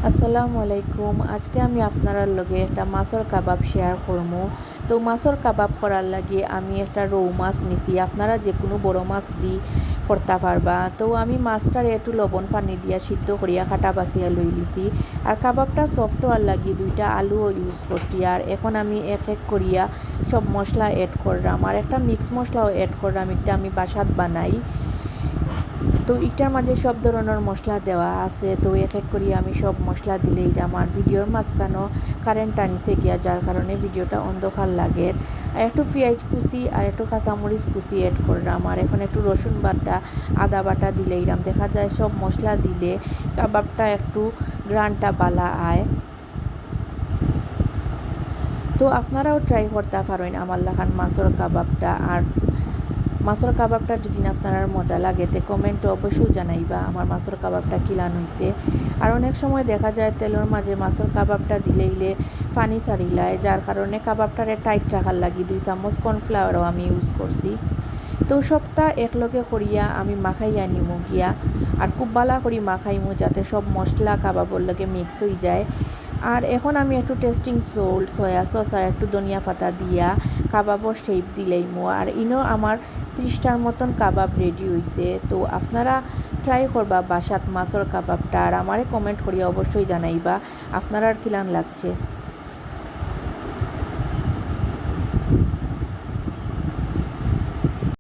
আসসালামু আলাইকুম। আজকে আমি আপনার লগে একটা মাছের কাবাব শেয়ার করবো। তো মাছের কাবাব করার লাগে আমি একটা রৌ মাছ নিছি, আপনারা যে কোনো বড় মাছ দি করতে পারবা। তো আমি মাছটার একটু লবণ পানি দিয়া সিদ্ধ করিয়া কাটা বাছিয়া লই লিছি। আর কাবাবটা সফট হওয়ার লাগি দুইটা আলুও ইউজ করছি। আর এখন আমি এক এক করিয়া সব মশলা এড করলাম, আর একটা মিক্স মশলাও এড করলাম, এটা আমি বাসাত বানাই। তো এটার মাঝে সব ধরনের মশলা দেওয়া আছে। তো এক এক করি আমি সব মশলা দিলে এটা আমার ভিডিওর মাঝখানেও কারেন্ট টানিছে গিয়া, যার কারণে ভিডিওটা অন্ধকার লাগে। আর একটু পেঁয়াজ কুচি আর একটু কাঁচামরিচ কুচি এড করলাম, আর এখন একটু রসুন বাটা আদা বাটা দিলে এরম দেখা যায় সব মশলা দিলে কাবাবটা একটু গ্রানটা বালা আয়। তো আপনারাও ট্রাই করতে পারেন আমার লাখান মাছের কাবাবটা। আর মাছের কাবাবটা যদি আপনার মজা লাগে তে কমেন্টে অবশ্যই জানাইবা আমার মাছের কাবাবটা কিলান হয়েছে। আর অনেক সময় দেখা যায় তেলের মাঝে মাছের কাবাবটা দিলেইলে পানি ছাড়িলায়, যার কারণে কাবাবটারে টাইট রাখার লাগি 2 চামচ কর্নফ্লাওয়ারও আমি ইউজ করছি। তো সবটা একলগে করিয়া আমি মাখাইয়া নিমু গিয়া, আর খুব ভালো করি মাখাইমু যাতে সব মশলা কাবাবর লগে মিক্স হয়ে যায়। আর এখন আমি একটু টেস্টিং সল্ট, সয়া সস আর একটু ধনিয়া পাতা দিয়া কাবাবর শেপ দিলেইমু। আর ইনো আমার 30টার মতন কাবাব রেডি হয়েছে। তো আপনারা ট্রাই করবা বাসাত মাছের কাবাবটা, আর আমারে কমেন্ট করিয়া অবশ্যই জানাইবা আপনার আর কিলান লাগছে।